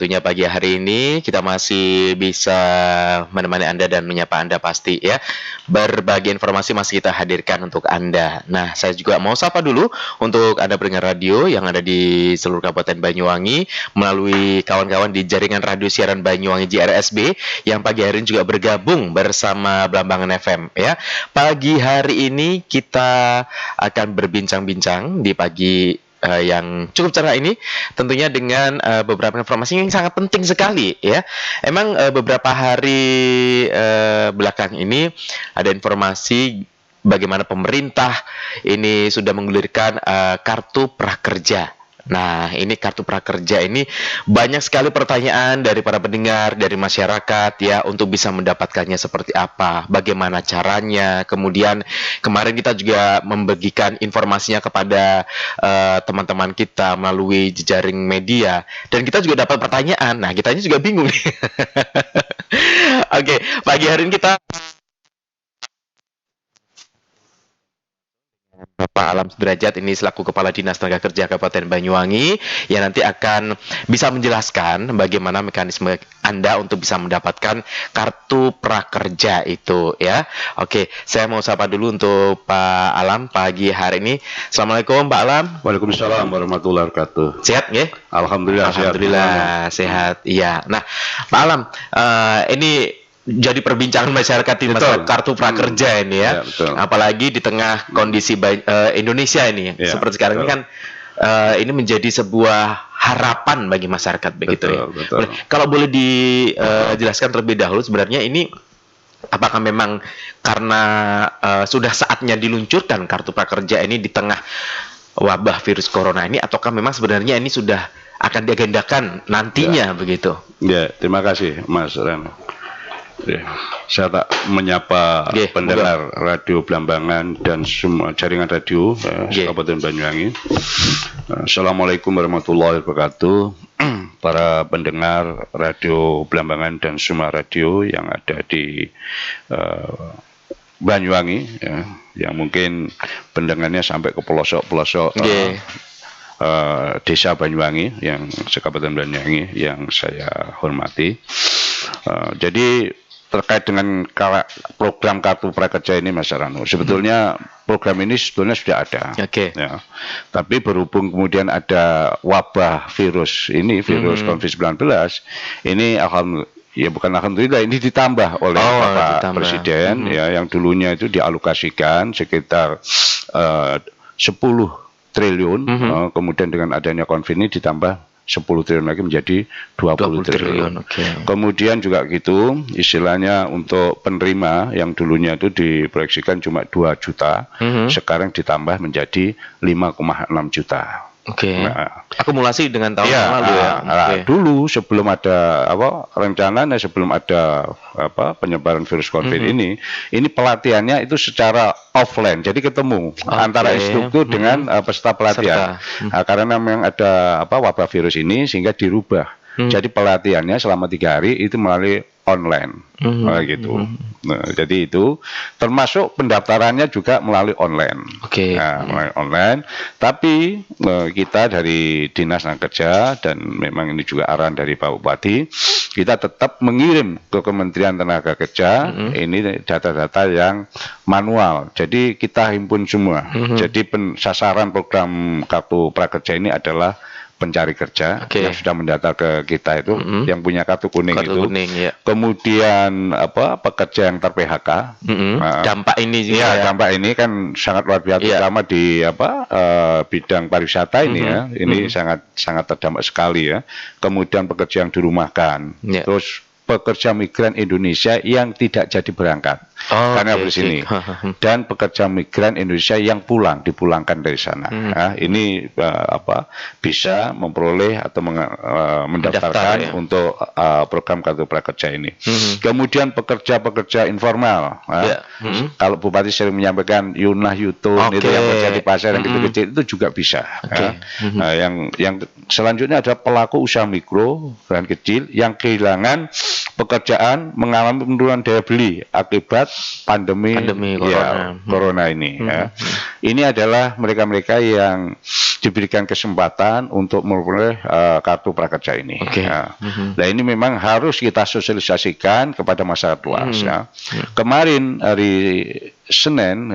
Tentunya pagi hari ini kita masih bisa menemani Anda dan menyapa Anda pasti ya. Berbagai informasi masih kita hadirkan untuk Anda. Nah, saya juga mau sapa dulu untuk Anda pendengar radio yang ada di seluruh Kabupaten Banyuwangi melalui kawan-kawan di jaringan radio siaran Banyuwangi JRSB yang pagi hari ini juga bergabung bersama Blambangan FM ya. Pagi hari ini kita akan berbincang-bincang di pagi yang cukup cerah ini tentunya dengan beberapa informasi yang sangat penting sekali ya. Emang beberapa hari belakang ini ada informasi bagaimana pemerintah ini sudah menggulirkan kartu prakerja. Nah, ini kartu prakerja ini banyak sekali pertanyaan dari para pendengar, dari masyarakat ya untuk bisa mendapatkannya seperti apa, bagaimana caranya. Kemudian kemarin kita juga membagikan informasinya kepada teman-teman kita melalui jejaring media dan kita juga dapat pertanyaan. Nah, kitanya juga bingung nih. Oke, pagi hari ini kita Bapak Alam Sudrajat ini selaku Kepala Dinas Tenaga Kerja Kabupaten Banyuwangi yang nanti akan bisa menjelaskan bagaimana mekanisme Anda untuk bisa mendapatkan kartu prakerja itu ya. Oke, saya mau sapa dulu untuk Pak Alam pagi hari ini. Assalamualaikum Pak Alam. Waalaikumsalam warahmatullahi wabarakatuh. Sehat nggih? Alhamdulillah sehat. Iya. Nah, Pak Alam, ini jadi perbincangan masyarakat di masalah kartu prakerja ini ya. Apalagi di tengah kondisi Indonesia ini seperti sekarang ini kan ini menjadi sebuah harapan bagi masyarakat begitu ya. Kalau boleh dijelaskan terlebih dahulu sebenarnya ini apakah memang karena sudah saatnya diluncurkan kartu prakerja ini di tengah wabah virus corona ini ataukah memang sebenarnya ini sudah akan diagendakan nantinya begitu? Ya, terima kasih Mas Reno. Ya, saya tak menyapa pendengar radio Blambangan dan semua jaringan radio Kabupaten Banyuwangi. Assalamualaikum warahmatullahi wabarakatuh. Para pendengar radio Blambangan dan semua radio yang ada di Banyuwangi ya, yang mungkin pendengarnya sampai ke pelosok-pelosok desa Banyuwangi yang Kabupaten Banyuwangi yang saya hormati. Jadi terkait dengan program kartu prakerja ini Mas Rano, sebetulnya program ini sebetulnya sudah ada, ya. Tapi berhubung kemudian ada wabah virus ini, virus COVID-19, ini alhamdulillah ini ditambah oleh Bapak Presiden ya, yang dulunya itu dialokasikan sekitar 10 triliun, kemudian dengan adanya COVID ini ditambah 10 triliun lagi menjadi 20 triliun. Kemudian juga gitu, istilahnya untuk penerima yang dulunya itu diproyeksikan cuma 2 juta, sekarang ditambah menjadi 5,6 juta. Nah, akumulasi dengan tahun lalu ya. Dulu sebelum ada rencananya, sebelum ada penyebaran virus COVID ini pelatihannya itu secara offline, jadi ketemu antara instruktur dengan peserta pelatihan. Karena memang ada wabah virus ini sehingga dirubah. Jadi pelatihannya selama 3 hari itu melalui online, gitu. Nah, jadi itu termasuk pendaftarannya juga melalui online. Melalui online. Tapi kita dari Dinas Tenaga Kerja dan memang ini juga arahan dari Pak Bupati, kita tetap mengirim ke Kementerian Tenaga Kerja ini data-data yang manual. Jadi kita himpun semua. Jadi sasaran program kartu prakerja ini adalah pencari kerja yang sudah mendata ke kita itu, yang punya kartu kuning kemudian pekerja yang ter-PHK. Dampak ini juga dampak ini kan sangat luar biasa, terutama di bidang pariwisata ini ya, ini sangat terdampak sekali ya. Kemudian pekerja yang dirumahkan, terus pekerja migran Indonesia yang tidak jadi berangkat karena di sini, dan pekerja migran Indonesia yang dipulangkan dari sana. Ini bisa memperoleh atau mendaftarkan untuk program kartu prakerja ini. Kemudian pekerja-pekerja informal, kalau Bupati sering menyampaikan Yunah Yutun itu yang kerja di pasar yang kecil-kecil itu juga bisa. Yang selanjutnya ada pelaku usaha mikro dan kecil yang kehilangan pekerjaan, mengalami penurunan daya beli akibat pandemi corona ini. Ini adalah mereka-mereka yang diberikan kesempatan untuk memperoleh kartu prakerja ini. Oke. Nah ini memang harus kita sosialisasikan kepada masyarakat luas. Ya. Kemarin hari Senin,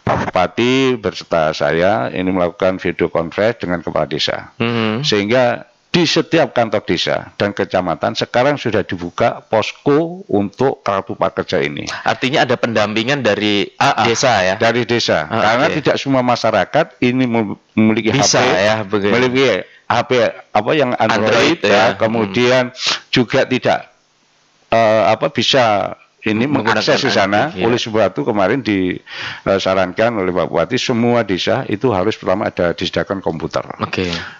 Pak Bupati berserta saya ini melakukan video conference dengan kepala desa, sehingga di setiap kantor desa dan kecamatan sekarang sudah dibuka posko untuk kartu prakerja ini. Artinya ada pendampingan dari desa ya? Dari desa, karena tidak semua masyarakat ini memiliki Bisa HP, ya, begitu. memiliki HP apa yang Android, ya. Kemudian juga tidak bisa ini mengakses di sana. Oleh sebab itu kemarin disarankan oleh Pak Bupati semua desa itu harus pertama ada disediakan komputer.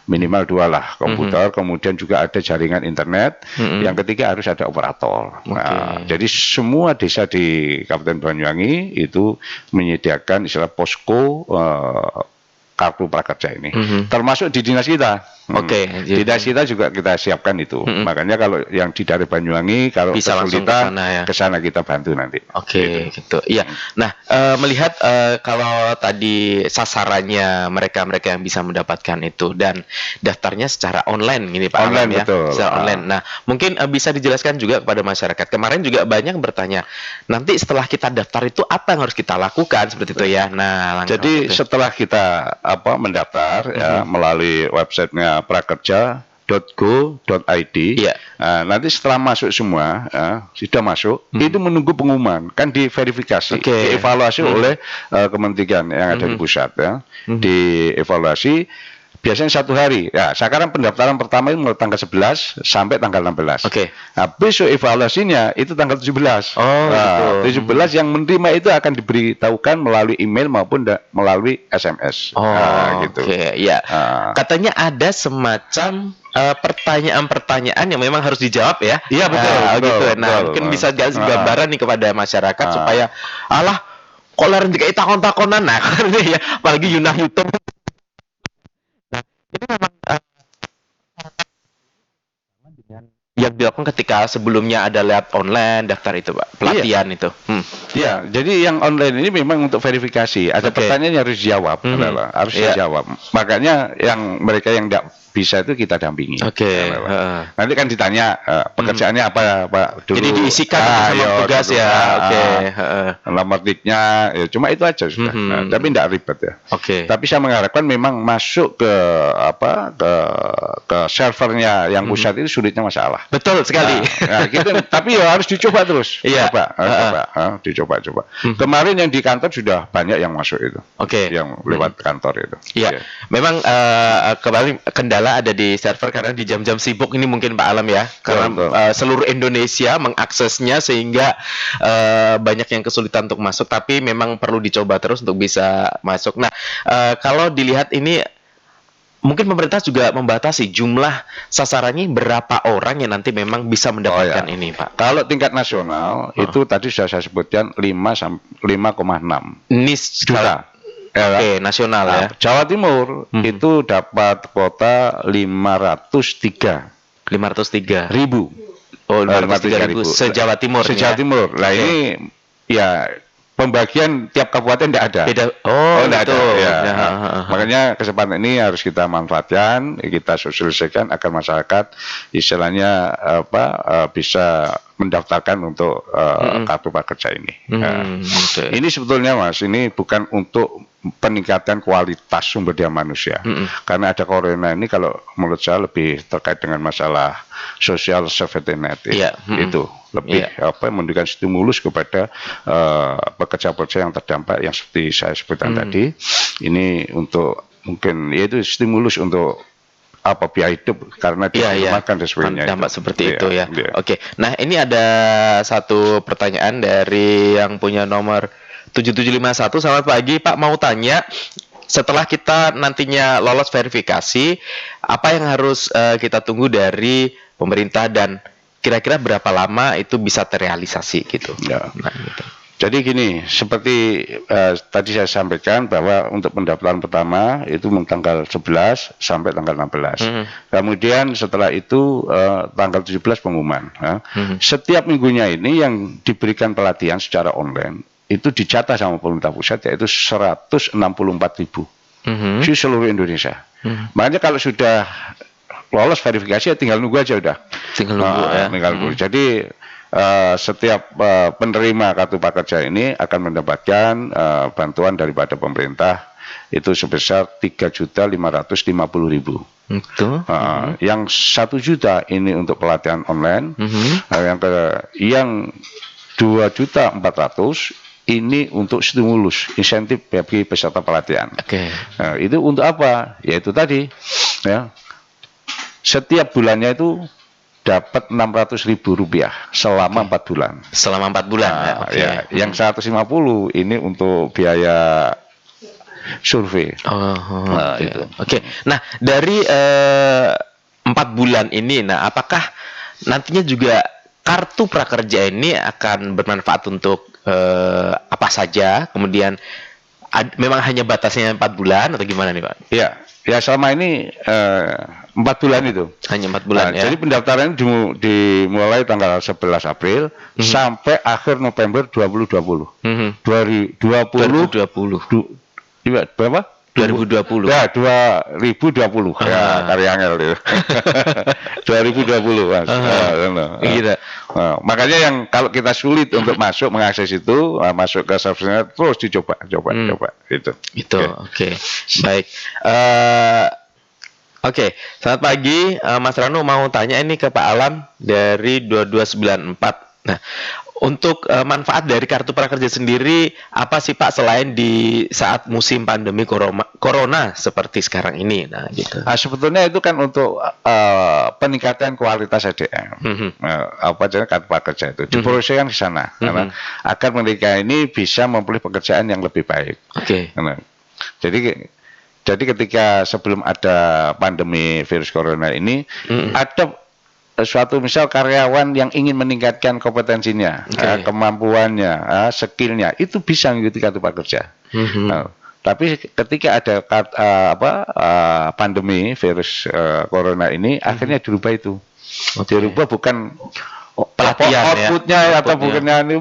Minimal 2 lah komputer, kemudian juga ada jaringan internet. Yang ketiga harus ada operator. Nah, jadi semua desa di Kabupaten Banyuwangi itu menyediakan istilah posko kartu prakerja ini, termasuk di dinas kita. Dinas kita juga kita siapkan itu. Makanya kalau yang di daerah Banyuwangi kalau bisa kesulitan ke sana kita bantu nanti. Gitu. Iya. Nah, melihat kalau tadi sasarannya mereka yang bisa mendapatkan itu dan daftarnya secara online ini Pak Alam ya. Betul. Secara online. Nah, mungkin bisa dijelaskan juga kepada masyarakat. Kemarin juga banyak yang bertanya, nanti setelah kita daftar itu apa yang harus kita lakukan seperti itu ya. Nah, jadi setelah kita mendaftar ya, melalui websitenya prakerja.go.id. Nanti setelah masuk semua, sudah masuk, itu menunggu pengumuman, kan diverifikasi, dievaluasi oleh kementerian yang ada di pusat ya, dievaluasi. Biasanya 1 hari. Ya, sekarang pendaftaran pertama itu mulai tanggal 11 sampai tanggal 16. Nah, besok evaluasinya itu tanggal 17. 17 yang menerima itu akan diberitahukan melalui email maupun melalui SMS. Gitu. Ya. Katanya ada semacam pertanyaan-pertanyaan yang memang harus dijawab ya. Iya, betul. Gitu. Nah, mungkin bisa kasih gambaran nih kepada masyarakat supaya kok leren dikai takon-takonan. Nah, ya, apalagi Yunah YouTube. Ini memang yang dilakukan ketika sebelumnya ada lewat online daftar itu Pak, pelatihan itu. Ya, jadi yang online ini memang untuk verifikasi. Ada pertanyaan yang harus dijawab, harus dijawab. Makanya yang mereka yang tidak bisa itu kita dampingi. Nanti kan ditanya pekerjaannya apa Pak dulu. Jadi diisikan sama tugas ya. Nomor niknya, ya cuma itu aja sudah. Tapi tidak ribet ya. Tapi saya mengharapkan memang masuk ke servernya yang pusat itu sulitnya masalah. Betul sekali. Tapi ya harus dicoba terus. Dicoba. Kemarin yang di kantor sudah banyak yang masuk itu. Yang lewat kantor itu. Memang kembali kendala ada di server karena di jam-jam sibuk ini mungkin Pak Alam ya. Karena seluruh Indonesia mengaksesnya sehingga banyak yang kesulitan untuk masuk. Tapi memang perlu dicoba terus untuk bisa masuk. Nah, kalau dilihat ini mungkin pemerintah juga membatasi jumlah sasarannya berapa orang yang nanti memang bisa mendapatkan ini, Pak. Kalau tingkat nasional itu tadi sudah saya sebutkan 5,6 juta. Nasional ya. Jawa Timur itu dapat kuota 503 ribu. 503 ribu se-Jawa Timur. Se-Jawa Timur. Nah ini ya pembagian tiap kabupaten tidak ada. Tidak ada. Makanya kesempatan ini harus kita manfaatkan, kita sosialisasikan agar masyarakat istilahnya bisa mendaftarkan untuk kartu prakerja ini. Ini sebetulnya Mas, ini bukan untuk peningkatan kualitas sumber daya manusia. Karena ada corona ini kalau menurut saya lebih terkait dengan masalah social safety net itu lebih memberikan stimulus kepada pekerja-pekerja yang terdampak yang seperti saya sebutkan tadi. Ini untuk mungkin yaitu stimulus untuk biaya hidup karena makan dan sebagainya. Dampak seperti itu ya. Nah ini ada satu pertanyaan dari yang punya nomor 7751. Selamat pagi Pak, mau tanya setelah kita nantinya lolos verifikasi, apa yang harus kita tunggu dari pemerintah dan kira-kira berapa lama itu bisa terrealisasi gitu? Nah, gitu. Jadi gini, seperti tadi saya sampaikan bahwa untuk pendaftaran pertama itu tanggal 11 sampai tanggal 16. Kemudian setelah itu tanggal 17 pengumuman. Setiap minggunya ini yang diberikan pelatihan secara online itu dicatat sama pemerintah pusat yaitu 164.000 di seluruh Indonesia. Makanya kalau sudah lolos verifikasi ya tinggal nunggu aja udah. Tinggal nunggu ya. Tinggal nunggu. Jadi setiap penerima kartu prakerja ini akan mendapatkan bantuan daripada pemerintah itu sebesar 3.550.000. Itu. Yang 1 juta ini untuk pelatihan online, yang 2.400.000 ini untuk stimulus insentif bagi peserta pelatihan. Itu untuk apa? Yaitu tadi, ya, setiap bulannya itu dapat Rp600.000 selama 4 bulan. Selama 4 bulan. Ya, yang 150 ini untuk biaya survei. Gitu. Nah, dari 4 bulan ini, apakah nantinya juga kartu prakerja ini akan bermanfaat untuk apa saja? Kemudian memang hanya batasnya 4 bulan atau gimana nih Pak? Ya selama ini 4 bulan itu. Hanya 4 bulan ya. Jadi pendaftaran dimulai tanggal 11 April sampai akhir November 2020. 2020. Berapa? 2020. Ya, 2020. Ya, karyangel itu. 2020, Mas. Gitu. Makanya yang kalau kita sulit untuk masuk mengakses itu, masuk ke servernya terus coba itu. Oke. Baik. Selamat pagi, Mas Ranu, mau tanya ini ke Pak Alam dari 2294. Nah, untuk manfaat dari kartu prakerja sendiri apa sih Pak selain di saat musim pandemi corona seperti sekarang ini? Nah, gitu. Sebetulnya itu kan untuk peningkatan kualitas SDM. Apa aja kartu prakerja itu dipromosikan di sana karena agar mereka ini bisa memperoleh pekerjaan yang lebih baik. Jadi ketika sebelum ada pandemi virus corona ini ada suatu misal karyawan yang ingin meningkatkan kompetensinya, kemampuannya, skillnya, itu bisa mengikuti kartu prakerja. Tapi ketika ada pandemi virus corona ini, akhirnya dirubah itu. Dirubah bukan pelatihan outputnya atau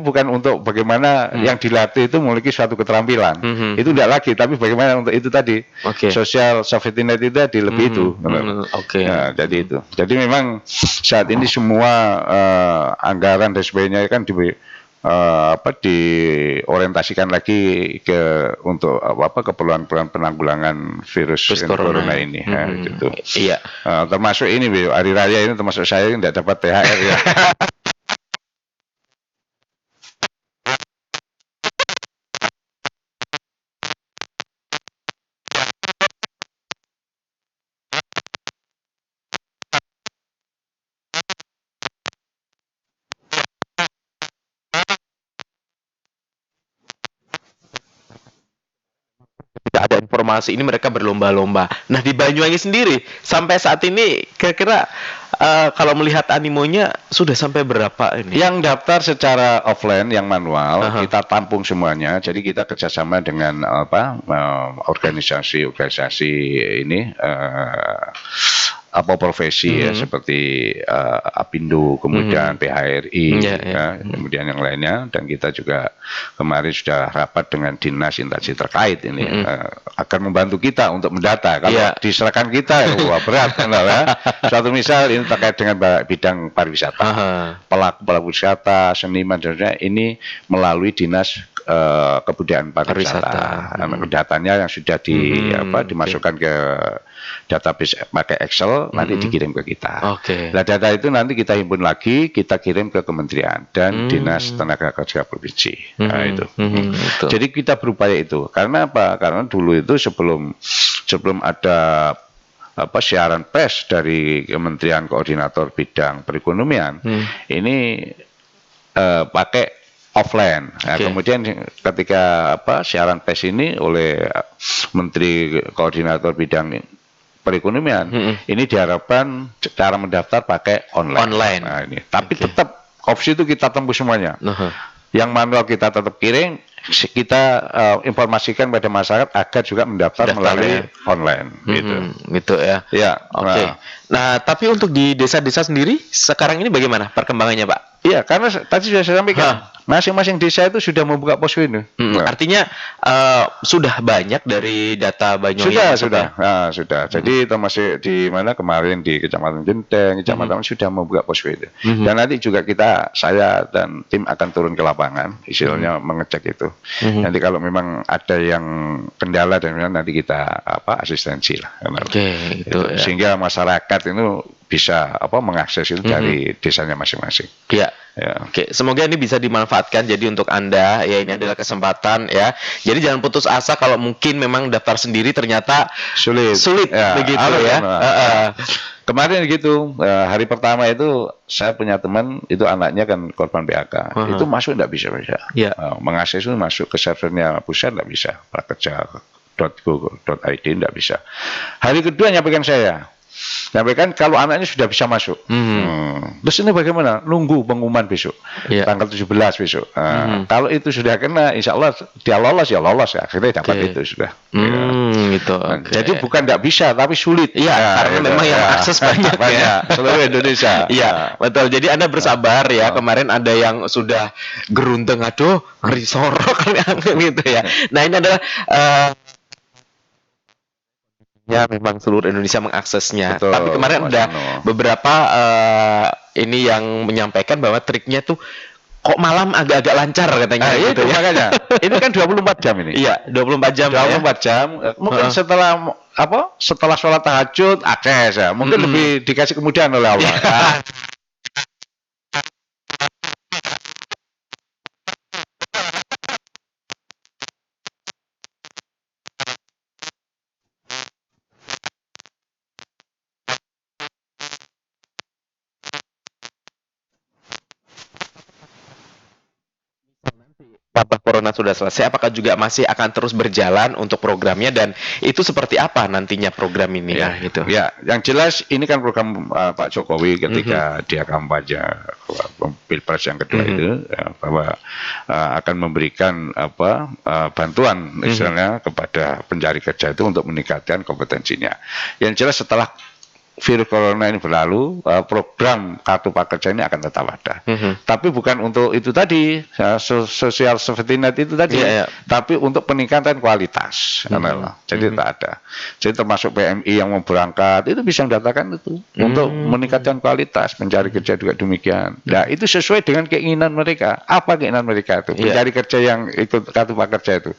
bukan untuk bagaimana yang dilatih itu memiliki suatu keterampilan. Itu tidak lagi, tapi bagaimana untuk itu tadi social safety net itu tadi lebih itu. Jadi itu. Jadi memang saat ini semua anggaran dan sebagainya kan diorientasikan lagi untuk keperluan penanggulangan virus corona ini. Gitu. Iya. Termasuk ini hari raya ini termasuk saya yang tidak dapat THR ya. Tidak ada informasi ini mereka berlomba-lomba. Nah di Banyuwangi sendiri sampai saat ini kira-kira kalau melihat animonya sudah sampai berapa ini? Yang daftar secara offline, yang manual kita tampung semuanya. Jadi kita kerjasama dengan organisasi ini profesi ya seperti Apindo, kemudian PHRI, kemudian yang lainnya, dan kita juga kemarin sudah rapat dengan dinas instansi terkait ini akan membantu kita untuk mendata. Kalau diserahkan kita wah berat kan ya. Suatu misal ini terkait dengan bidang pariwisata, pelaku wisata, seniman dan sebagainya, ini melalui dinas kebudayaan pariwisata. Datanya yang sudah dimasukkan ke database pakai Excel, nanti dikirim ke kita. Nah data itu nanti kita himpun lagi, kita kirim ke kementerian dan dinas tenaga kerja provinsi. Nah itu. Jadi kita berupaya itu. Karena apa? Karena dulu itu sebelum ada siaran pers dari Kementerian Koordinator Bidang Perekonomian, ini pakai offline. Nah, kemudian ketika siaran pers ini oleh Menteri Koordinator Bidang Perekonomian, ini diharapkan cara mendaftar pakai online. Nah, ini. Tapi tetap opsi itu kita tembus semuanya. Yang manual kita tetap kirim, kita informasikan pada masyarakat agar juga mendaftar melalui online. Gitu ya. Nah, tapi untuk di desa-desa sendiri sekarang ini bagaimana perkembangannya, Pak? Iya, karena tadi sudah saya sampaikan Masing-masing desa itu sudah membuka posko ini. Artinya sudah banyak dari data Banyuwangi Sudah, yang masuk sudah. ya? Nah, sudah. Jadi termasuk di mana kemarin di Kecamatan Genteng, Kecamatan sudah membuka posko itu. Dan nanti juga saya dan tim akan turun ke lapangan, istilahnya mengecek itu. Nanti kalau memang ada yang kendala dan nanti kita asistensi lah. Oke, itu ya. Sehingga masyarakat itu bisa mengakses itu dari desanya masing-masing. Ya. Ya. Oke, semoga ini bisa dimanfaatkan jadi untuk Anda ya, ini adalah kesempatan ya. Jadi jangan putus asa kalau mungkin memang daftar sendiri ternyata sulit ya, begitu ya. Kemarin gitu, hari pertama itu saya punya teman itu anaknya kan korban PHK. Itu masuk enggak bisa. Ya. Mengakses itu masuk ke servernya pusat enggak bisa. prakerja.go.id enggak bisa. Hari kedua nyampaikan saya. Sampaikan kalau anaknya sudah bisa masuk. Terus ini bagaimana? Nunggu pengumuman besok, tanggal 17 besok. Kalau itu sudah kena, insya Allah dia lolos ya. Akhirnya dapat itu sudah. Gitu. Jadi bukan tidak bisa, tapi sulit. Iya, karena memang yang akses banyak ya. Seluruh Indonesia. Iya, betul. Jadi Anda bersabar ya. Kemarin ada yang sudah gerundeng, aduh, ngeri sorok gitu ya. Nah ini adalah ya memang seluruh Indonesia mengaksesnya. Betul, Tapi kemarin ada beberapa ini yang menyampaikan bahwa triknya tuh kok malam agak-agak lancar katanya. Gitu ya. Makanya. Ini kan 24 jam ini. Iya, 24 jam. 24 jam. Mungkin setelah sholat tahajud akses ya. Mungkin lebih dikasih kemudahan oleh Allah. Wabah corona sudah selesai, apakah juga masih akan terus berjalan untuk programnya dan itu seperti apa nantinya program ini ya, gitu? Ya, yang jelas ini kan program Pak Jokowi ketika dia kampanye Pilpres yang kedua itu bahwa akan memberikan bantuan misalnya kepada pencari kerja itu untuk meningkatkan kompetensinya. Yang jelas setelah virus corona ini berlalu, program kartu prakerja ini akan tetap ada. Tapi bukan untuk itu tadi, social safety net itu tadi, tapi untuk peningkatan kualitas. Jadi tak ada. Jadi termasuk PMI yang mau berangkat, itu bisa mendatakan itu. Untuk meningkatkan kualitas, mencari kerja juga demikian. Nah, itu sesuai dengan keinginan mereka. Apa keinginan mereka itu? Mencari kerja yang ikut kartu prakerja itu.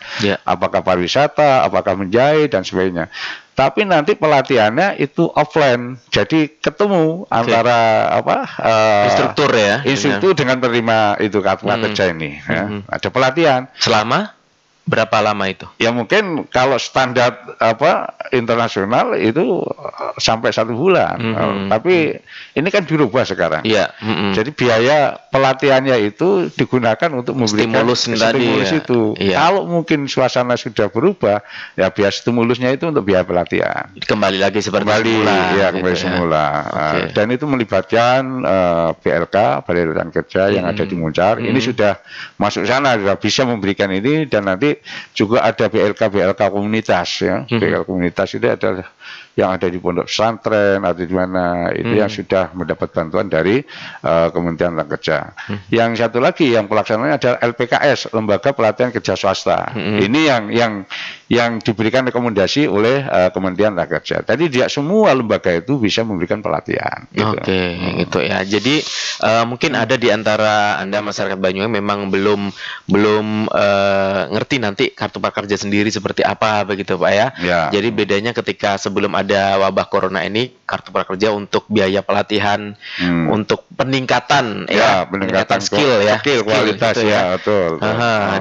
Apakah pariwisata, apakah menjahit, dan sebagainya. Tapi nanti pelatihannya itu offline, jadi ketemu antara instruktur dengan penerima itu kartu prakerja ini. Ada pelatihan. Selama berapa lama itu? Ya mungkin kalau standar internasional itu sampai 1 bulan. Tapi ini kan dirubah sekarang. Jadi biaya pelatihannya itu digunakan untuk memberikan stimulus itu. Kalau mungkin suasana sudah berubah, ya biaya stimulusnya itu untuk biaya pelatihan. Kembali lagi seperti semula. Kembali semula. Dan itu melibatkan BLK, Balai Latihan Kerja yang ada di Muncar. Ini sudah masuk sana, sudah bisa memberikan ini, dan nanti juga ada BLK komunitas ya. BLK komunitas itu adalah yang ada di pondok pesantren, ada di mana itu yang sudah mendapat bantuan dari Kementerian Tenaga Kerja. Yang satu lagi yang pelaksananya adalah LPKS, Lembaga Pelatihan Kerja Swasta. Ini yang diberikan rekomendasi oleh Kementerian Tenaga Kerja. Tadi tidak semua lembaga itu bisa memberikan pelatihan. Gitu. Gitu ya. Jadi mungkin ada di antara Anda masyarakat Banyuwangi memang belum ngerti nanti kartu prakerja sendiri seperti apa begitu Pak ya. Jadi bedanya ketika sebelum ada wabah corona ini, kartu prakerja untuk biaya pelatihan, untuk peningkatan peningkatan skill kualitas gitu ya, betul.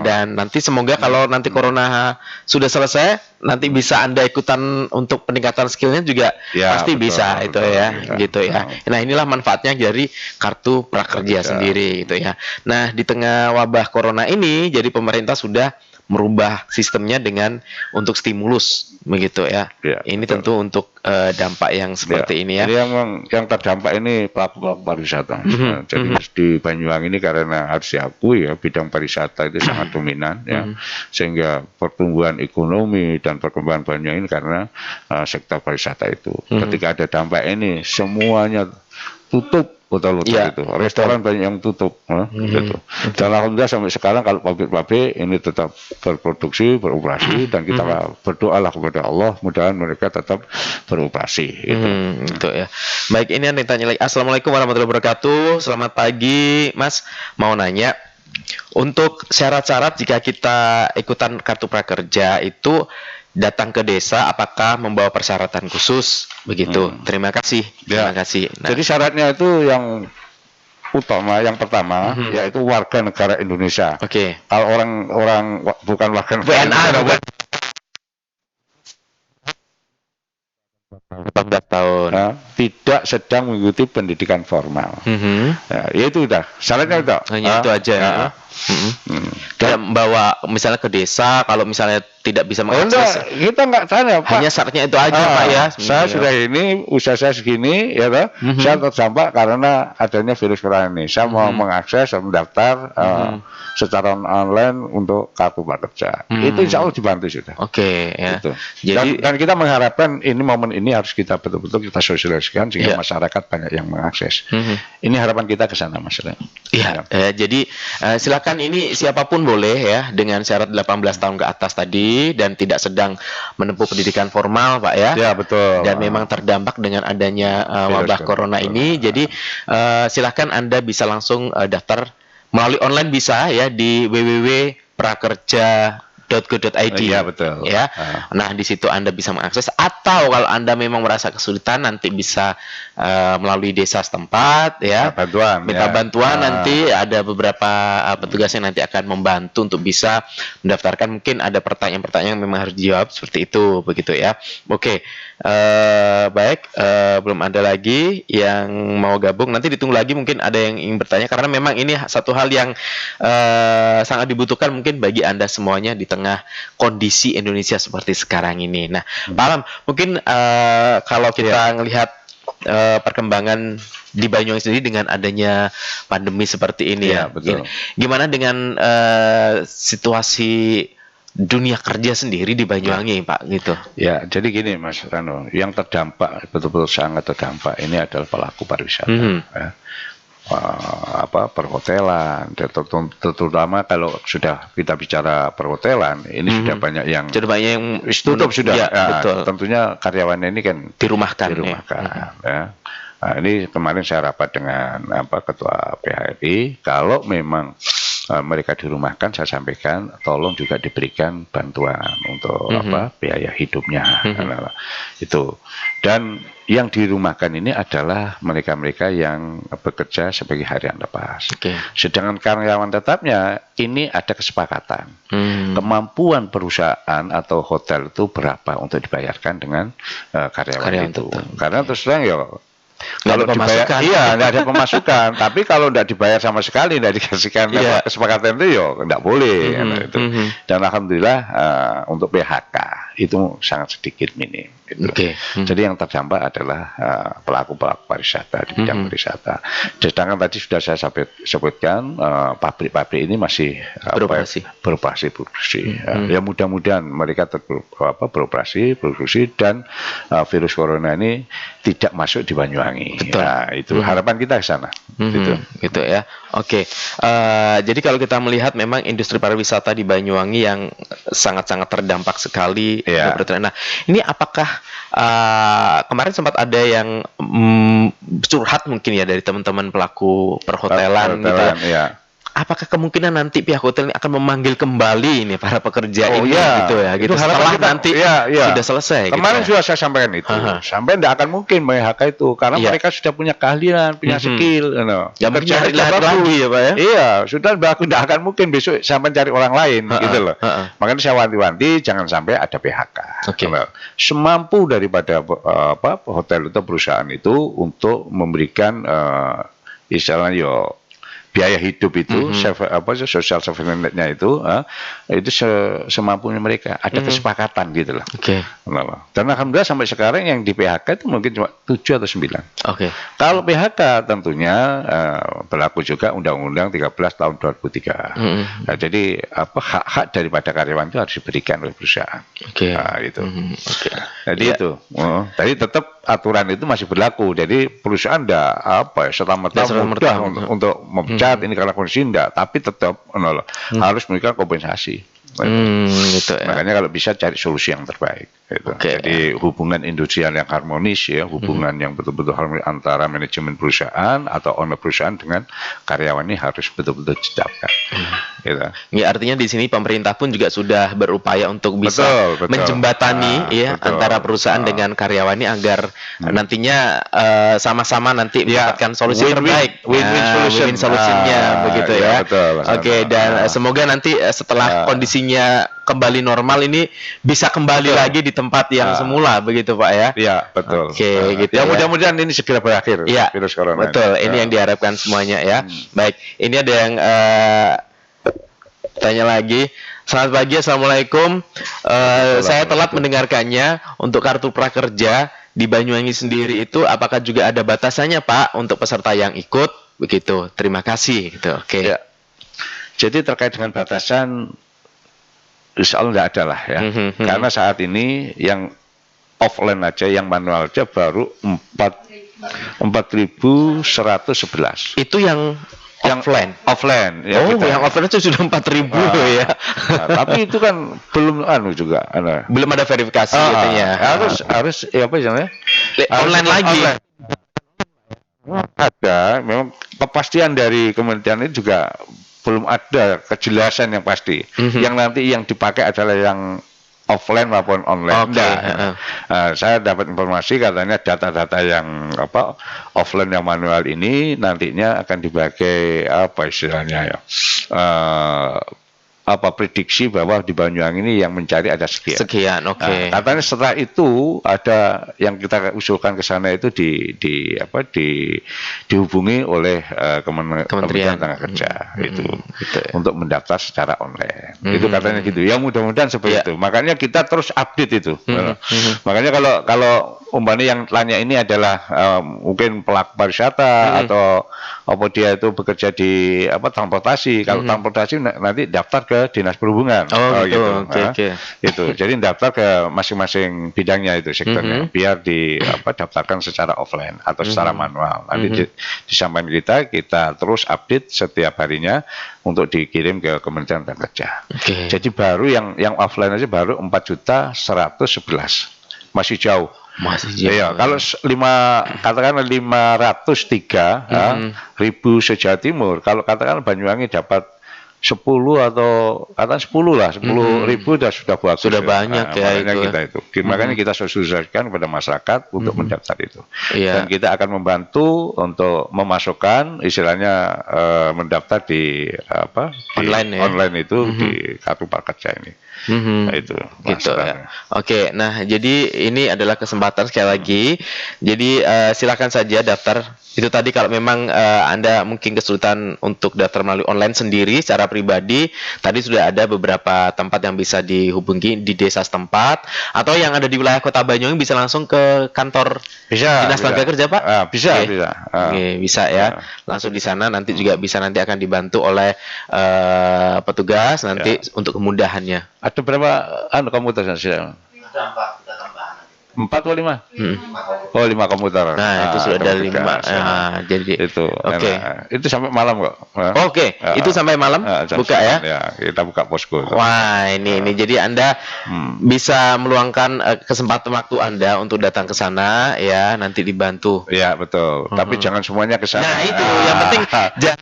Dan nanti semoga kalau nanti corona sudah selesai, nanti bisa Anda ikutan untuk peningkatan skillnya juga pasti betul, bisa betul, gitu ya. Nah, inilah manfaatnya dari kartu prakerja sendiri gitu ya. Nah, di tengah wabah corona ini, jadi pemerintah sudah merubah sistemnya dengan untuk stimulus begitu ya. Ini tentu untuk dampak yang seperti ini ya. Ini yang terdampak ini pelaku pariwisata. Jadi di Banyuwangi ini karena harus diakui ya, bidang pariwisata itu sangat dominan ya. Sehingga pertumbuhan ekonomi dan perkembangan Banyuwangi ini karena sektor pariwisata itu. Ketika ada dampak ini semuanya tutup hotel-hotel Iya, itu. Restoran banyak yang tutup, gitu. Dan alhamdulillah sampai sekarang kalau pabrik-pabrik ini tetap berproduksi, beroperasi, dan kita berdoalah kepada Allah, mudah-mudahan mereka tetap beroperasi. Gitu. Itu ya. Baik, ini yang ditanya lagi. Assalamualaikum warahmatullahi wabarakatuh. Selamat pagi, Mas. Mau nanya, untuk syarat-syarat jika kita ikutan kartu prakerja itu datang ke desa, apakah membawa persyaratan khusus? Begitu. Terima kasih. Ya. Terima kasih. Nah, Jadi syaratnya itu yang utama, yang pertama yaitu warga negara Indonesia. oke. Kalau orang bukan warga negara WNA bukan 18 tahun. tidak sedang mengikuti pendidikan formal. Ya, itu udah syaratnya itu. Hanya itu aja. Ya. Kayak bawa misalnya ke desa, kalau misalnya tidak bisa mengakses, kita nggak tanya, Pak. hanya syaratnya itu aja, Pak ya. Saya sudah ini, usaha saya segini, ya toh. Saya terdampak karena adanya virus corona ini. Saya mau mengakses, mendaftar secara online untuk kartu prakerja. Itu insya Allah dibantu sudah. Oke, ya. Gitu. Jadi Dan kita mengharapkan ini momen ini harus kita betul-betul kita sosialisasikan sehingga masyarakat banyak yang mengakses. Ini harapan kita ke sana, Mas. iya, jadi silakan, ini siapapun boleh ya dengan syarat 18 tahun ke atas tadi dan tidak sedang menempuh pendidikan formal, Pak ya. Ya, betul. Dan memang terdampak dengan adanya wabah corona ini. Jadi silakan Anda bisa langsung daftar melalui online, bisa ya di www.prakerja.go.id. Iya, betul. Ya. Nah, di situ Anda bisa mengakses, atau kalau Anda memang merasa kesulitan nanti bisa melalui desa setempat ya. Minta bantuan nanti ada beberapa petugas yang nanti akan membantu untuk bisa mendaftarkan. Mungkin ada pertanyaan-pertanyaan yang memang harus dijawab seperti itu, begitu ya. Oke. Baik, belum ada lagi yang mau gabung. Nanti ditunggu lagi, mungkin ada yang ingin bertanya karena memang ini satu hal yang sangat dibutuhkan mungkin bagi Anda semuanya di tengah kondisi Indonesia seperti sekarang ini. Nah, Pak Alam, mungkin kalau kita ngelihat perkembangan di Banyuwangi sendiri dengan adanya pandemi seperti ini ya, betul. Gimana dengan situasi dunia kerja sendiri di Banyuwangi, Pak, gitu? Ya, jadi gini, Mas Rano, yang terdampak betul-betul sangat terdampak ini adalah pelaku pariwisata. Ya. Perhotelan, terutama kalau sudah kita bicara perhotelan, ini sudah banyak yang tutup sudah. Ya, betul. Tentunya karyawannya ini kan dirumahkan. Ya. Nah, ini kemarin saya rapat dengan Ketua PHRI, kalau memang mereka dirumahkan, saya sampaikan tolong juga diberikan bantuan untuk biaya hidupnya. Itu. Dan yang dirumahkan ini adalah mereka-mereka yang bekerja sebagai harian lepas. Sedangkan karyawan tetapnya ini ada kesepakatan. Kemampuan perusahaan atau hotel itu berapa untuk dibayarkan dengan karyawan itu. Karena terus terang ya, kalau dibayar, nggak ada pemasukan. Tapi kalau nggak dibayar sama sekali, nggak dikasihkan kesepakatan itu, ya nggak boleh. Dan alhamdulillah untuk PHK itu sangat sedikit, minim. Jadi yang terdampak adalah pelaku-pelaku pariwisata di bidang pariwisata. Sedangkan tadi sudah saya sebutkan pabrik-pabrik ini masih beroperasi produksi. Ya mudah-mudahan mereka beroperasi produksi dan virus corona ini tidak masuk di Banyuwangi. Nah, itu harapan kita ke sana. Gitu ya. Oke. Jadi kalau kita melihat memang industri pariwisata di Banyuwangi yang sangat-sangat terdampak sekali. Nah, ini apakah kemarin sempat ada yang curhat mungkin ya dari teman-teman pelaku perhotelan gitu. Apakah kemungkinan nanti pihak hotel ini akan memanggil kembali ini para pekerja ini gitu ya, gitu setelah kita, nanti sudah selesai? Kemarin sudah saya sampaikan itu, sampai tidak akan mungkin PHK itu karena mereka sudah punya keahlian, punya skill, kerja lagi ya, Pak ya? Iya, sudah bagus, tidak akan mungkin besok sampai cari orang lain, gitu loh. Makanya saya wanti-wanti jangan sampai ada PHK. Semampu daripada hotel atau perusahaan itu untuk memberikan istilahnya biaya hidup itu, social safety net-nya itu semampunya mereka. Ada kesepakatan gitu loh. Dan alhamdulillah sampai sekarang yang di PHK itu mungkin cuma 7 atau 9. Kalau PHK tentunya berlaku juga Undang-Undang 13 tahun 2003. Nah, jadi hak-hak daripada karyawan itu harus diberikan oleh perusahaan. Nah, itu. Jadi itu. Tadi tetap aturan itu masih berlaku. Jadi perusahaan serta-merta mudah untuk memecat ini karena kondisi enggak, tapi tetap harus memberikan kompensasi. Gitu ya. Makanya kalau bisa cari solusi yang terbaik. Gitu. Jadi hubungan industrial yang harmonis ya, hubungan yang betul-betul harmonis antara manajemen perusahaan atau owner perusahaan dengan karyawan ini harus betul-betul diciptakan. Gitu. Ya, artinya di sini pemerintah pun juga sudah berupaya untuk bisa menjembatani antara perusahaan dengan karyawannya agar nantinya sama-sama nanti mendapatkan solusi terbaik, win-win solutionnya begitu ya. Oke, dan semoga nanti setelah kondisinya kembali normal ini bisa kembali lagi di tempat yang semula begitu Pak ya. Iya, betul. Oke, gitu ya. Mudah-mudahan ini segera berakhir virus corona. Betul, ini yang diharapkan semuanya ya. Baik, ini ada yang tanya lagi. Selamat pagi, Assalamualaikum. Saya telat mendengarkannya. Untuk kartu prakerja di Banyuwangi sendiri itu apakah juga ada batasannya Pak untuk peserta yang ikut? Begitu. Terima kasih. Gitu. Oke. Ya. Jadi terkait dengan batasan, insya Allah tidak ada lah ya. Karena saat ini yang offline aja, yang manual aja baru 4.111. Itu yang offline ya. Yang offline itu sudah 4.000 ya. Tapi itu kan belum juga belum ada verifikasi itunya. Harus apa namanya? Online lagi. Ada, memang kepastian dari kementerian ini juga belum ada kejelasan yang pasti. Yang nanti yang dipakai adalah yang offline maupun online. Saya dapat informasi katanya data-data yang offline yang manual ini nantinya akan dipakai istilahnya ya. Prediksi bahwa di Banyuwangi ini yang mencari ada sekian. Oke. Katanya setelah itu ada yang kita usulkan ke sana itu dihubungi oleh Kementerian Tenaga Kerja itu untuk mendaftar secara online. Itu katanya gitu. Ya mudah-mudahan seperti itu. Makanya kita terus update itu. Makanya kalau umpamanya yang tanya ini adalah mungkin pelaku pariwisata atau dia itu bekerja di transportasi. Kalau transportasi nanti daftar ke Dinas Perhubungan. Gitu. Gitu. Jadi daftar ke masing-masing bidangnya itu sektornya, biar daftarkan secara offline atau secara manual. Nanti disampaikan kita terus update setiap harinya untuk dikirim ke Kementerian Tenaga Kerja. Jadi baru yang offline aja baru 4.111. Masih jauh. Ya, kalau katakanlah 503.000 se-Jawa Timur, kalau katakan Banyuwangi dapat 10 atau katakan 10 ribu sudah bagus. Sudah banyak Makanya kita sosialisasikan kepada masyarakat untuk mendaftar itu. Dan kita akan membantu untuk memasukkan istilahnya mendaftar di online itu di kartu prakerja ini. Itu gitu ya. Oke, nah jadi ini adalah kesempatan sekali lagi. Jadi silakan saja daftar. Itu tadi kalau memang Anda mungkin kesulitan untuk daftar melalui online sendiri secara pribadi, tadi sudah ada beberapa tempat yang bisa dihubungi di desa setempat, atau yang ada di wilayah Kota Banyuwangi bisa langsung ke kantor Dinas Tenaga Kerja, Pak? Bisa ya. Langsung di sana nanti juga bisa nanti akan dibantu oleh petugas nanti untuk kemudahannya. Ada berapa komputer saja? Ada 4 atau 5? 5 komputer. Nah, itu sudah ada 5. Jadi itu. Itu sampai malam kok. Itu sampai malam buka ya? Ya, kita buka posko. Wah, ini jadi Anda bisa meluangkan kesempatan waktu Anda untuk datang ke sana ya, nanti dibantu. Ya, betul. Tapi jangan semuanya ke sana. Nah, itu yang penting jangan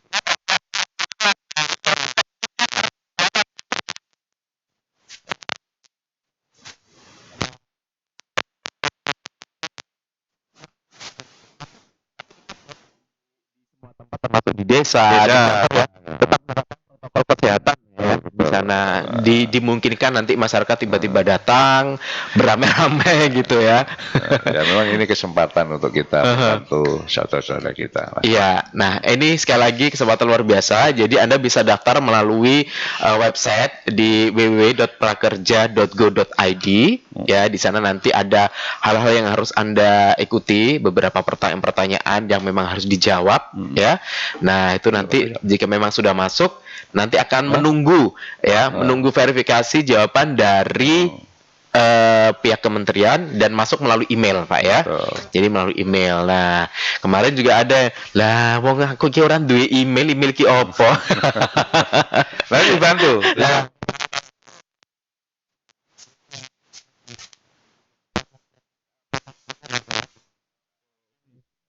termasuk di desa, tetap menerapkan protokol kesehatan ya. Di sana dimungkinkan nanti masyarakat tiba-tiba datang beramai-ramai gitu ya. Ya memang ini kesempatan untuk kita membantu saudara-saudara kita. Iya, nah ini sekali lagi kesempatan luar biasa. Jadi Anda bisa daftar melalui website di www.prakerja.go.id. Ya, di sana nanti ada hal-hal yang harus Anda ikuti, beberapa pertanyaan-pertanyaan yang memang harus dijawab ya. Nah, itu nanti jika memang sudah masuk, nanti akan menunggu verifikasi jawaban dari pihak kementerian dan masuk melalui email, Pak ya. Betul. Jadi melalui email. Nah, kemarin juga ada lah wong aku ki ora duwe email ki opo. Lalu dibantu. Nah,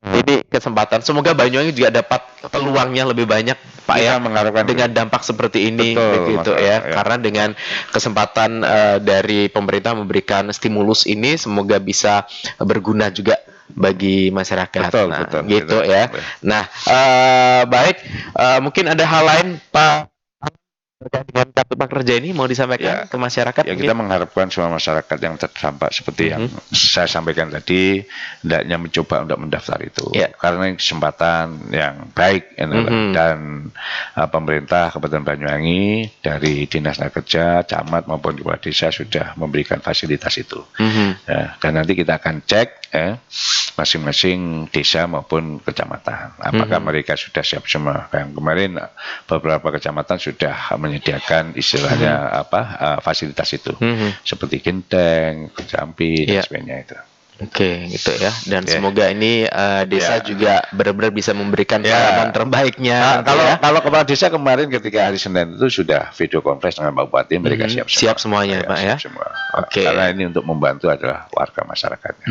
ini kesempatan. Semoga Banyuwangi juga dapat peluangnya lebih banyak, Pak Kita ya. mengharapkan Dengan dampak seperti ini, Betul, begitu Mas, ya. ya. Karena dengan kesempatan dari pemerintah memberikan stimulus ini, semoga bisa berguna juga bagi masyarakat. Betul, Nah, betul. gitu Gitu. ya. Nah, baik. Mungkin ada hal lain, Pak, terkait dengan kartu prakerja ini mau disampaikan Ya. ke masyarakat? Ya, kita mengharapkan semua masyarakat yang terdampak seperti yang saya sampaikan tadi, hendaknya mencoba untuk mendaftar itu. Ya. Karena ini kesempatan yang baik dan pemerintah Kabupaten Banyuwangi dari Dinas Tenaga Kerja, camat maupun kepala desa sudah memberikan fasilitas itu. Ya, dan nanti kita akan cek masing-masing desa maupun kecamatan. Apakah mereka sudah siap semua? Yang kemarin beberapa kecamatan sudah menyediakan istilahnya fasilitas itu, seperti genteng, jampi dan sebagainya itu. Oke, gitu ya. Dan semoga ini desa juga benar-benar bisa memberikan pelayanan terbaiknya. Kalau kepala desa kemarin ketika hari Senin itu sudah video conference dengan Pak Bupati, mereka siap semua. Siap semuanya, Pak ya. Siap semua. Oke. Karena ini untuk membantu adalah warga masyarakatnya.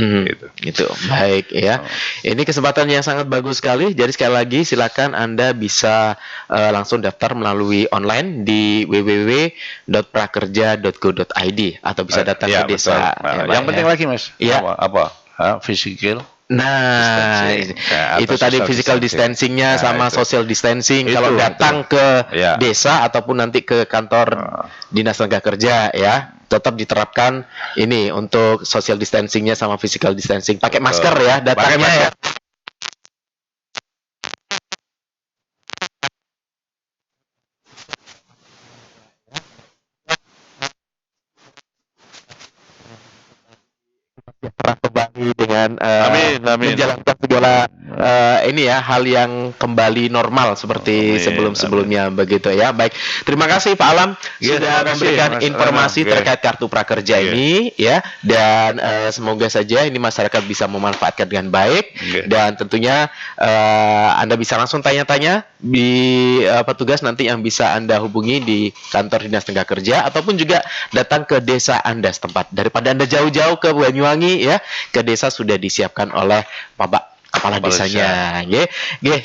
Gitu. Baik ya. Ini kesempatan yang sangat bagus sekali. Jadi sekali lagi silakan Anda bisa langsung daftar melalui online di www.prakerja.go.id atau bisa datang ke desa. Yang penting lagi, Mas. Ya. Apa? Physical. Nah, itu tadi physical distancingnya sama social distancing. Kalau datang ke desa ataupun nanti ke kantor Dinas Tenaga Kerja ya, tetap diterapkan ini untuk social distancingnya sama physical distancing. Pakai masker ya, datangnya ya. Kembali dengan menjalankan segala ini ya hal yang kembali normal seperti sebelum-sebelumnya begitu ya. Baik, terima kasih Pak Alam sudah memberikan informasi terkait kartu prakerja ini ya, dan semoga saja ini masyarakat bisa memanfaatkan dengan baik dan tentunya Anda bisa langsung tanya-tanya di petugas nanti yang bisa Anda hubungi di kantor Dinas Tenaga Kerja ataupun juga datang ke desa Anda setempat. Daripada Anda jauh-jauh ke Banyuwangi ya, ke desa sudah disiapkan oleh Bapak Kepala Desanya.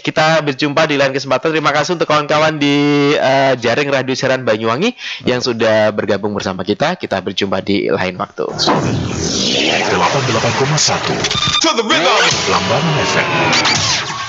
Kita berjumpa di lain kesempatan. Terima kasih untuk kawan-kawan di jaring radio siaran Banyuwangi yang sudah bergabung bersama kita. Kita berjumpa di lain waktu. 88,1 To the rhythm. Lambangan FM.